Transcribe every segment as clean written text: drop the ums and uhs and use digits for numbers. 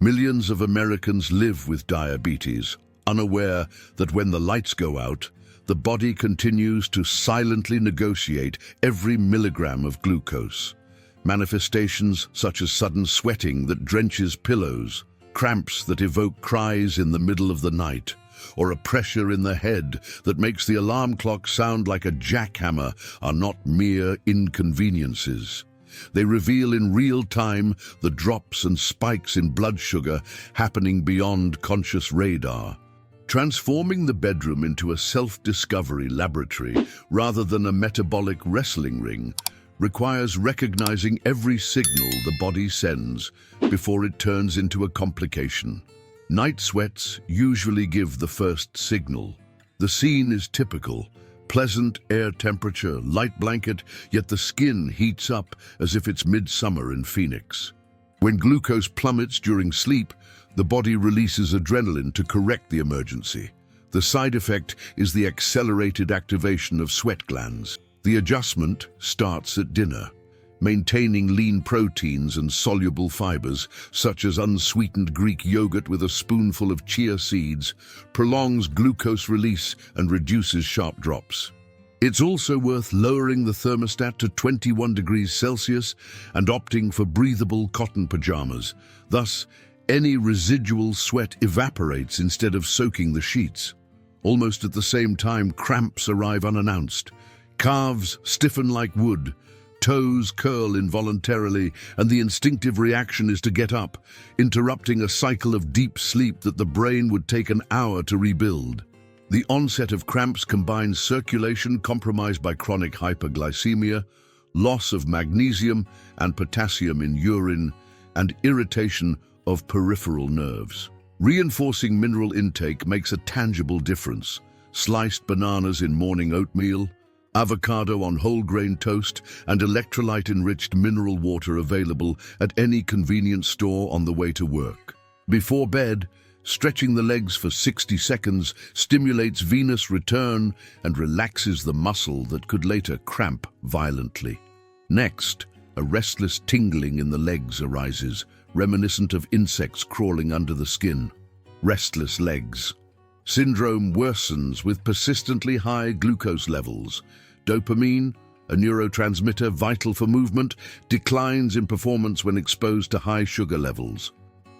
Millions of Americans live with diabetes, unaware that when the lights go out, the body continues to silently negotiate every milligram of glucose. Manifestations such as sudden sweating that drenches pillows, cramps that evoke cries in the middle of the night, or a pressure in the head that makes the alarm clock sound like a jackhammer are not mere inconveniences. They reveal in real time the drops and spikes in blood sugar happening beyond conscious radar, transforming the bedroom into a self-discovery laboratory rather than a metabolic wrestling ring. Requires recognizing every signal the body sends before it turns into a complication. Night sweats usually give the first signal. The scene is typical. Pleasant air temperature, light blanket, yet the skin heats up as if it's midsummer in Phoenix. When glucose plummets during sleep, the body releases adrenaline to correct the emergency. The side effect is the accelerated activation of sweat glands. The adjustment starts at dinner. Maintaining lean proteins and soluble fibers, such as unsweetened Greek yogurt with a spoonful of chia seeds, prolongs glucose release and reduces sharp drops. It's also worth lowering the thermostat to 21 degrees Celsius and opting for breathable cotton pajamas. Thus, any residual sweat evaporates instead of soaking the sheets. Almost at the same time, cramps arrive unannounced. Calves stiffen like wood, toes curl involuntarily, and the instinctive reaction is to get up, interrupting a cycle of deep sleep that the brain would take an hour to rebuild. The onset of cramps combines circulation compromised by chronic hypoglycemia, loss of magnesium and potassium in urine, and irritation of peripheral nerves. Reinforcing mineral intake makes a tangible difference. Sliced bananas in morning oatmeal, avocado on whole grain toast, and electrolyte-enriched mineral water available at any convenience store on the way to work. Before bed, stretching the legs for 60 seconds stimulates venous return and relaxes the muscle that could later cramp violently. Next, a restless tingling in the legs arises, reminiscent of insects crawling under the skin. Restless legs. Syndrome worsens with persistently high glucose levels. Dopamine, a neurotransmitter vital for movement, declines in performance when exposed to high sugar levels.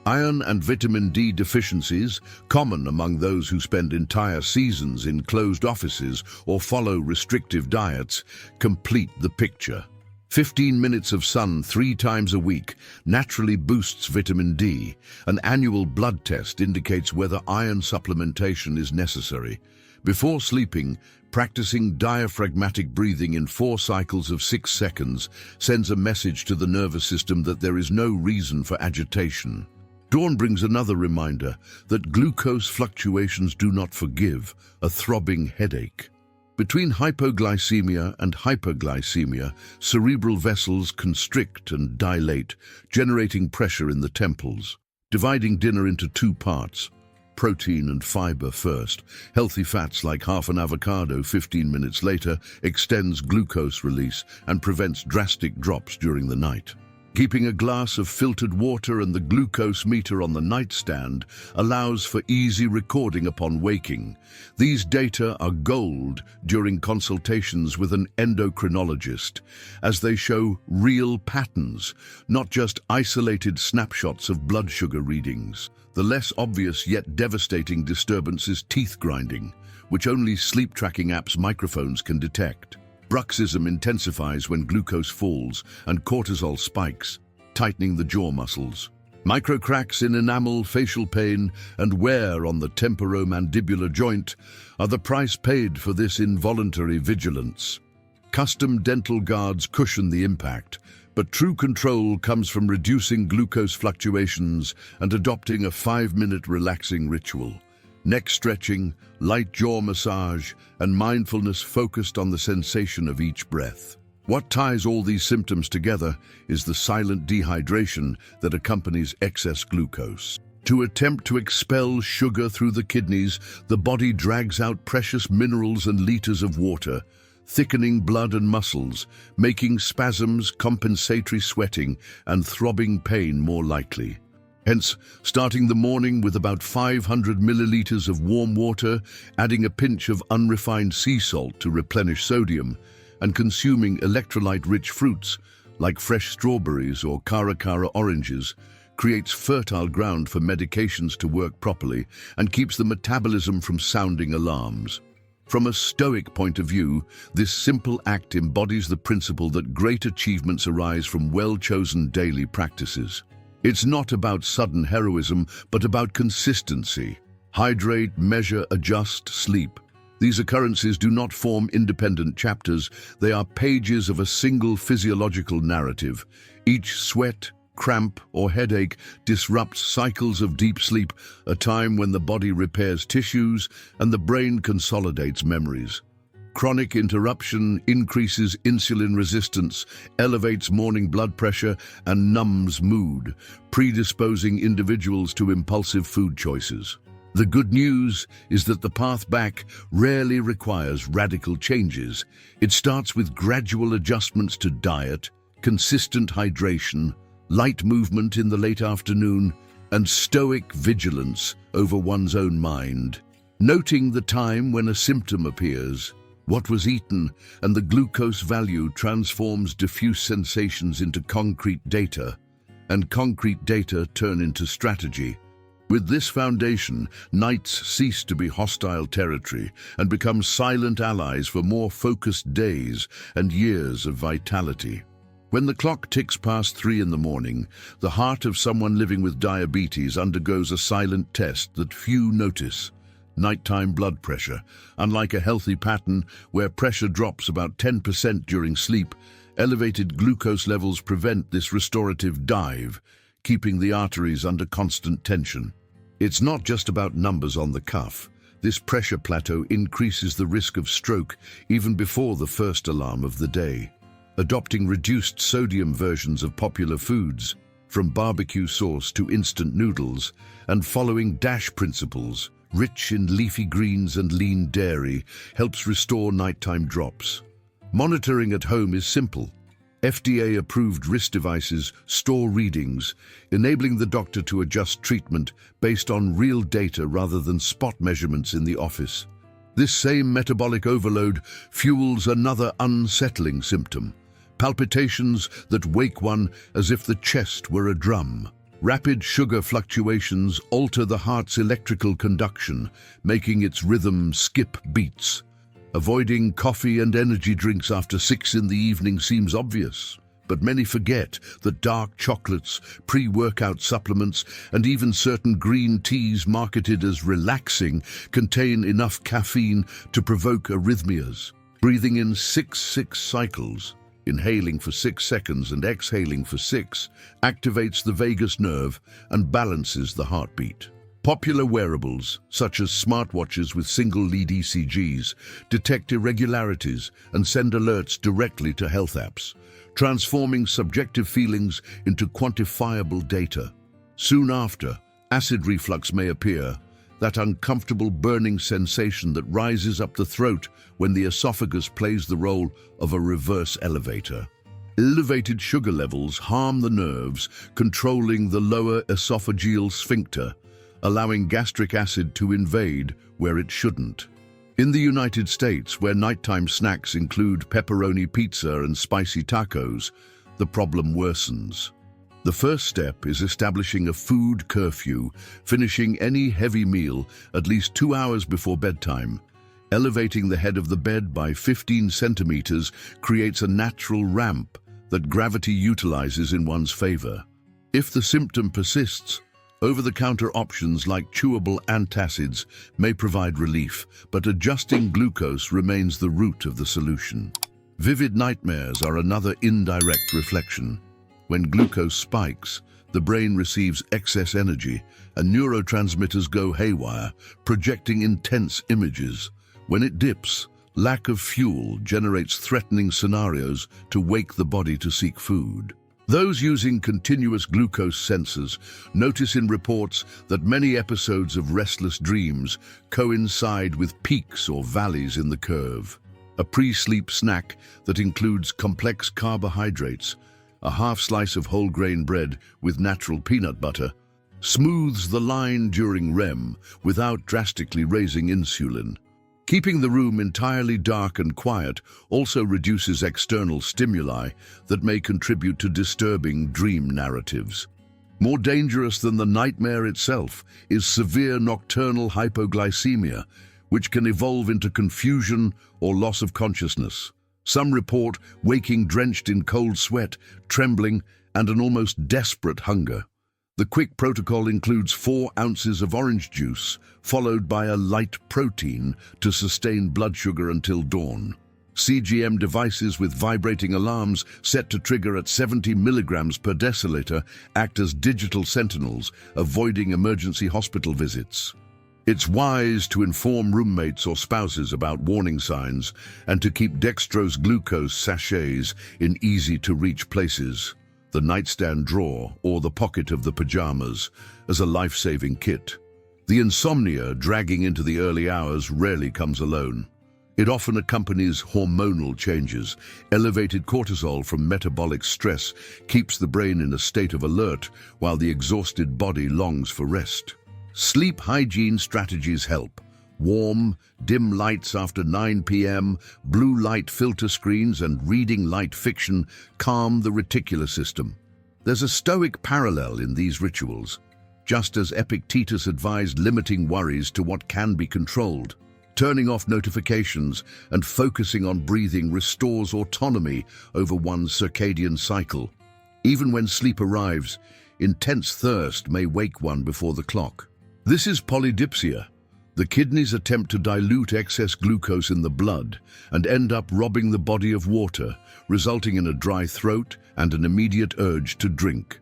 Iron and vitamin D deficiencies, common among those who spend entire seasons in closed offices or follow restrictive diets, complete the picture. 15 minutes of sun 3 times a week naturally boosts vitamin D. An annual blood test indicates whether iron supplementation is necessary. Before sleeping, practicing diaphragmatic breathing in 4 cycles of 6 seconds sends a message to the nervous system that there is no reason for agitation. Dawn brings another reminder that glucose fluctuations do not forgive a throbbing headache. Between hypoglycemia and hyperglycemia, cerebral vessels constrict and dilate, generating pressure in the temples. Dividing dinner into 2 parts, protein and fiber first, healthy fats like half an avocado 15 minutes later, extends glucose release and prevents drastic drops during the night. Keeping a glass of filtered water and the glucose meter on the nightstand allows for easy recording upon waking. These data are gold during consultations with an endocrinologist, as they show real patterns, not just isolated snapshots of blood sugar readings. The less obvious yet devastating disturbance is teeth grinding, which only sleep-tracking apps' microphones can detect. Bruxism intensifies when glucose falls and cortisol spikes, tightening the jaw muscles. Microcracks in enamel, facial pain, and wear on the temporomandibular joint are the price paid for this involuntary vigilance. Custom dental guards cushion the impact, but true control comes from reducing glucose fluctuations and adopting a 5-minute relaxing ritual. Neck stretching, light jaw massage, and mindfulness focused on the sensation of each breath. What ties all these symptoms together is the silent dehydration that accompanies excess glucose. To attempt to expel sugar through the kidneys, the body drags out precious minerals and liters of water, thickening blood and muscles, making spasms, compensatory sweating, and throbbing pain more likely. Hence, starting the morning with about 500 milliliters of warm water, adding a pinch of unrefined sea salt to replenish sodium, and consuming electrolyte-rich fruits like fresh strawberries or cara oranges creates fertile ground for medications to work properly and keeps the metabolism from sounding alarms. From a Stoic point of view, this simple act embodies the principle that great achievements arise from well-chosen daily practices. It's not about sudden heroism, but about consistency. Hydrate, measure, adjust, sleep. These occurrences do not form independent chapters, they are pages of a single physiological narrative. Each sweat, cramp, or headache disrupts cycles of deep sleep, a time when the body repairs tissues and the brain consolidates memories. Chronic interruption increases insulin resistance, elevates morning blood pressure, and numbs mood, predisposing individuals to impulsive food choices. The good news is that the path back rarely requires radical changes. It starts with gradual adjustments to diet, consistent hydration, light movement in the late afternoon, and stoic vigilance over one's own mind. Noting the time when a symptom appears, what was eaten, and the glucose value transforms diffuse sensations into concrete data, and concrete data turn into strategy. With this foundation, nights cease to be hostile territory and become silent allies for more focused days and years of vitality. When the clock ticks past 3 in the morning, the heart of someone living with diabetes undergoes a silent test that few notice. Nighttime blood pressure. Unlike a healthy pattern where pressure drops about 10% during sleep, elevated glucose levels prevent this restorative dive, keeping the arteries under constant tension. It's not just about numbers on the cuff. This pressure plateau increases the risk of stroke even before the first alarm of the day. Adopting reduced sodium versions of popular foods, from barbecue sauce to instant noodles, and following DASH principles, rich in leafy greens and lean dairy, helps restore nighttime drops. Monitoring at home is simple. FDA-approved wrist devices store readings, enabling the doctor to adjust treatment based on real data rather than spot measurements in the office. This same metabolic overload fuels another unsettling symptom: palpitations that wake one as if the chest were a drum. Rapid sugar fluctuations alter the heart's electrical conduction, making its rhythm skip beats. Avoiding coffee and energy drinks after 6 in the evening seems obvious, but many forget that dark chocolates, pre-workout supplements, and even certain green teas marketed as relaxing contain enough caffeine to provoke arrhythmias. Breathing in 6-6 cycles, inhaling for 6 seconds and exhaling for 6, activates the vagus nerve and balances the heartbeat. Popular wearables, such as smartwatches with single-lead ECGs, detect irregularities and send alerts directly to health apps, transforming subjective feelings into quantifiable data. Soon after, acid reflux may appear, that uncomfortable burning sensation that rises up the throat when the esophagus plays the role of a reverse elevator. Elevated sugar levels harm the nerves, controlling the lower esophageal sphincter, allowing gastric acid to invade where it shouldn't. In the United States, where nighttime snacks include pepperoni pizza and spicy tacos, the problem worsens. The first step is establishing a food curfew, finishing any heavy meal at least 2 hours before bedtime. Elevating the head of the bed by 15 centimeters creates a natural ramp that gravity utilizes in one's favor. If the symptom persists, over-the-counter options like chewable antacids may provide relief, but adjusting glucose remains the root of the solution. Vivid nightmares are another indirect reflection. When glucose spikes, the brain receives excess energy and neurotransmitters go haywire, projecting intense images. When it dips, lack of fuel generates threatening scenarios to wake the body to seek food. Those using continuous glucose sensors notice in reports that many episodes of restless dreams coincide with peaks or valleys in the curve. A pre-sleep snack that includes complex carbohydrates, a half slice of whole grain bread with natural peanut butter, smooths the line during REM without drastically raising insulin. Keeping the room entirely dark and quiet also reduces external stimuli that may contribute to disturbing dream narratives. More dangerous than the nightmare itself is severe nocturnal hypoglycemia, which can evolve into confusion or loss of consciousness. Some report waking drenched in cold sweat, trembling, and an almost desperate hunger. The quick protocol includes 4 ounces of orange juice, followed by a light protein to sustain blood sugar until dawn. CGM devices with vibrating alarms set to trigger at 70 milligrams per deciliter act as digital sentinels, avoiding emergency hospital visits. It's wise to inform roommates or spouses about warning signs and to keep dextrose glucose sachets in easy-to-reach places, the nightstand drawer or the pocket of the pajamas, as a life-saving kit. The insomnia dragging into the early hours rarely comes alone. It often accompanies hormonal changes. Elevated cortisol from metabolic stress keeps the brain in a state of alert while the exhausted body longs for rest. Sleep hygiene strategies help. Warm, dim lights after 9 p.m., blue light filter screens and reading light fiction calm the reticular system. There's a stoic parallel in these rituals, just as Epictetus advised limiting worries to what can be controlled. Turning off notifications and focusing on breathing restores autonomy over one's circadian cycle. Even when sleep arrives, intense thirst may wake one before the clock. This is polydipsia. The kidneys attempt to dilute excess glucose in the blood and end up robbing the body of water, resulting in a dry throat and an immediate urge to drink.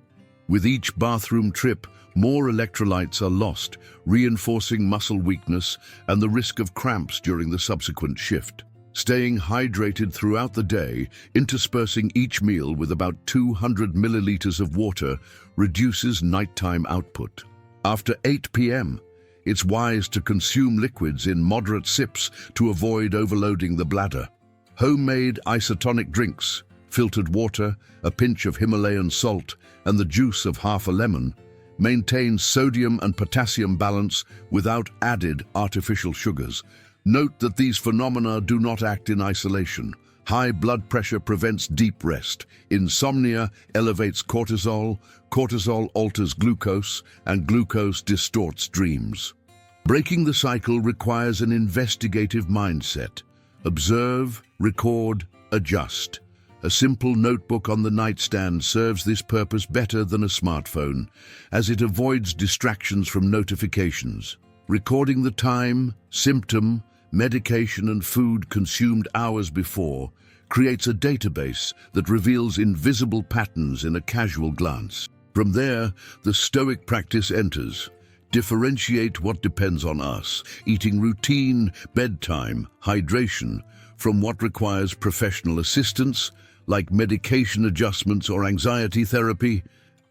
With each bathroom trip, more electrolytes are lost, reinforcing muscle weakness and the risk of cramps during the subsequent shift. Staying hydrated throughout the day, interspersing each meal with about 200 milliliters of water, reduces nighttime output. After 8 p.m., it's wise to consume liquids in moderate sips to avoid overloading the bladder. Homemade isotonic drinks, filtered water, a pinch of Himalayan salt, and the juice of half a lemon maintain sodium and potassium balance without added artificial sugars. Note that these phenomena do not act in isolation. High blood pressure prevents deep rest. Insomnia elevates cortisol, cortisol alters glucose, and glucose distorts dreams. Breaking the cycle requires an investigative mindset. Observe, record, adjust. A simple notebook on the nightstand serves this purpose better than a smartphone, as it avoids distractions from notifications. Recording the time, symptom, medication and food consumed hours before creates a database that reveals invisible patterns in a casual glance. From there, the stoic practice enters. Differentiate what depends on us, eating routine, bedtime, hydration, from what requires professional assistance, like medication adjustments or anxiety therapy.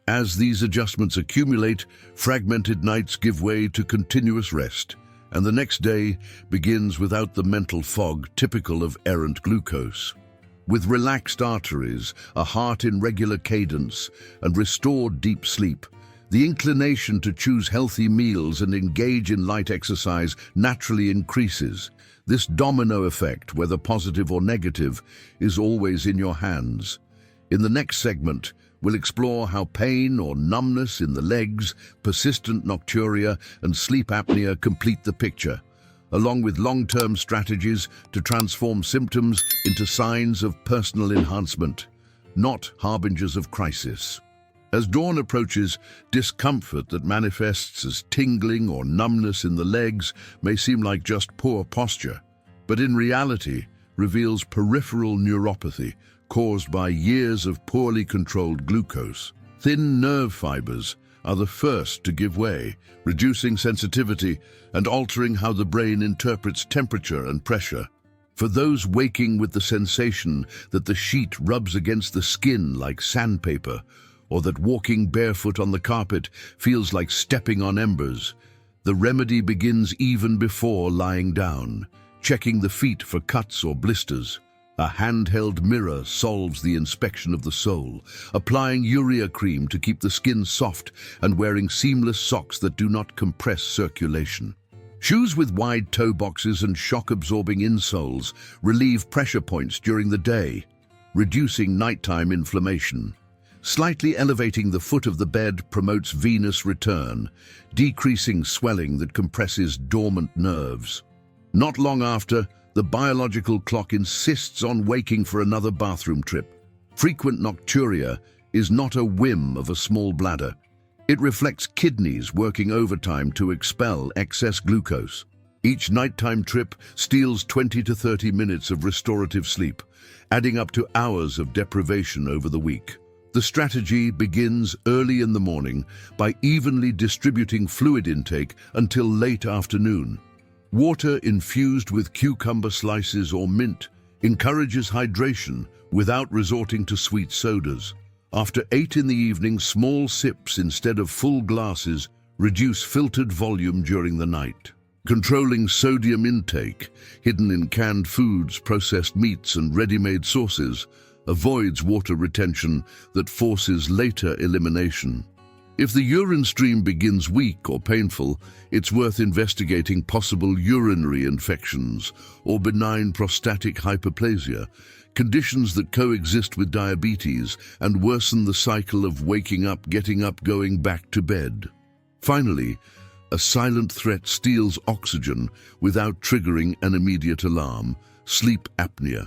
As these adjustments accumulate, fragmented nights give way to continuous rest, and the next day begins without the mental fog typical of errant glucose. With relaxed arteries, a heart in regular cadence, and restored deep sleep, the inclination to choose healthy meals and engage in light exercise naturally increases. This domino effect, whether positive or negative, is always in your hands. In the next segment, we'll explore how pain or numbness in the legs, persistent nocturia, and sleep apnea complete the picture, along with long-term strategies to transform symptoms into signs of personal enhancement, not harbingers of crisis. As dawn approaches, discomfort that manifests as tingling or numbness in the legs may seem like just poor posture, but in reality reveals peripheral neuropathy caused by years of poorly controlled glucose. Thin nerve fibers are the first to give way, reducing sensitivity and altering how the brain interprets temperature and pressure. For those waking with the sensation that the sheet rubs against the skin like sandpaper, or that walking barefoot on the carpet feels like stepping on embers, the remedy begins even before lying down, checking the feet for cuts or blisters. A handheld mirror solves the inspection of the sole, applying urea cream to keep the skin soft and wearing seamless socks that do not compress circulation. Shoes with wide toe boxes and shock-absorbing insoles relieve pressure points during the day, reducing nighttime inflammation. Slightly elevating the foot of the bed promotes venous return, decreasing swelling that compresses dormant nerves. Not long after, the biological clock insists on waking for another bathroom trip. Frequent nocturia is not a whim of a small bladder. It reflects kidneys working overtime to expel excess glucose. Each nighttime trip steals 20 to 30 minutes of restorative sleep, adding up to hours of deprivation over the week. The strategy begins early in the morning by evenly distributing fluid intake until late afternoon. Water infused with cucumber slices or mint encourages hydration without resorting to sweet sodas. After 8 in the evening, small sips instead of full glasses reduce filtered volume during the night. Controlling sodium intake, hidden in canned foods, processed meats, and ready-made sauces, avoids water retention that forces later elimination. If the urine stream begins weak or painful, it's worth investigating possible urinary infections or benign prostatic hyperplasia, conditions that coexist with diabetes and worsen the cycle of waking up, getting up, going back to bed. Finally, a silent threat steals oxygen without triggering an immediate alarm: sleep apnea.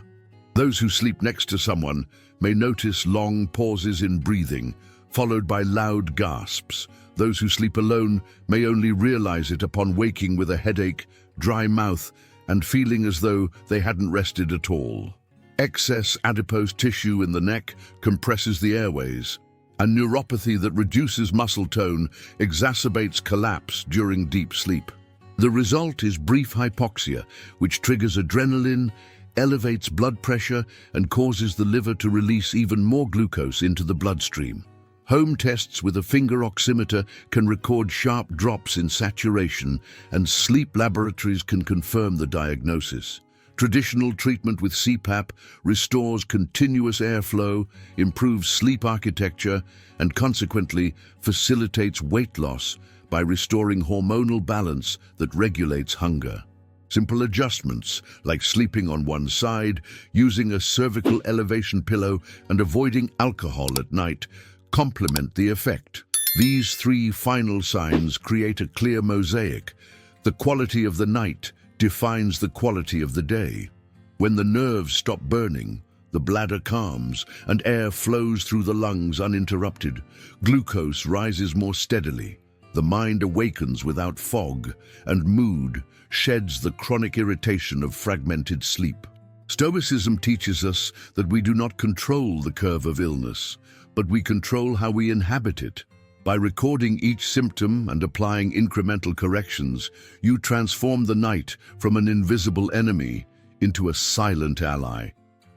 Those who sleep next to someone may notice long pauses in breathing, followed by loud gasps. Those who sleep alone may only realize it upon waking with a headache, dry mouth, and feeling as though they hadn't rested at all. Excess adipose tissue in the neck compresses the airways. A neuropathy that reduces muscle tone exacerbates collapse during deep sleep. The result is brief hypoxia, which triggers adrenaline, elevates blood pressure, and causes the liver to release even more glucose into the bloodstream. Home tests with a finger oximeter can record sharp drops in saturation, and sleep laboratories can confirm the diagnosis. Traditional treatment with CPAP restores continuous airflow, improves sleep architecture, and consequently facilitates weight loss by restoring hormonal balance that regulates hunger. Simple adjustments, like sleeping on one side, using a cervical elevation pillow, and avoiding alcohol at night, complement the effect. These 3 final signs create a clear mosaic. The quality of the night defines the quality of the day. When the nerves stop burning, the bladder calms, and air flows through the lungs uninterrupted. Glucose rises more steadily. The mind awakens without fog, and mood sheds the chronic irritation of fragmented sleep. Stoicism teaches us that we do not control the curve of illness, but we control how we inhabit it. By recording each symptom and applying incremental corrections, you transform the night from an invisible enemy into a silent ally.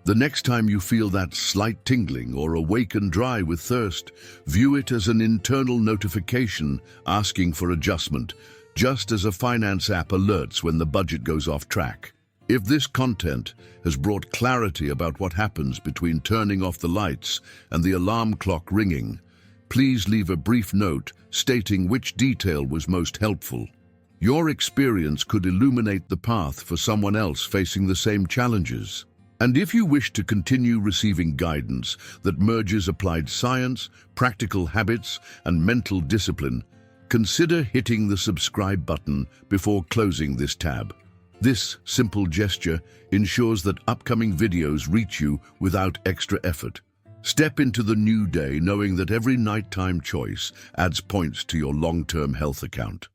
The next time you feel that slight tingling or awaken dry with thirst, view it as an internal notification asking for adjustment, just as a finance app alerts when the budget goes off track. If this content has brought clarity about what happens between turning off the lights and the alarm clock ringing, please leave a brief note stating which detail was most helpful. Your experience could illuminate the path for someone else facing the same challenges. And if you wish to continue receiving guidance that merges applied science, practical habits, and mental discipline, consider hitting the subscribe button before closing this tab. This simple gesture ensures that upcoming videos reach you without extra effort. Step into the new day knowing that every nighttime choice adds points to your long-term health account.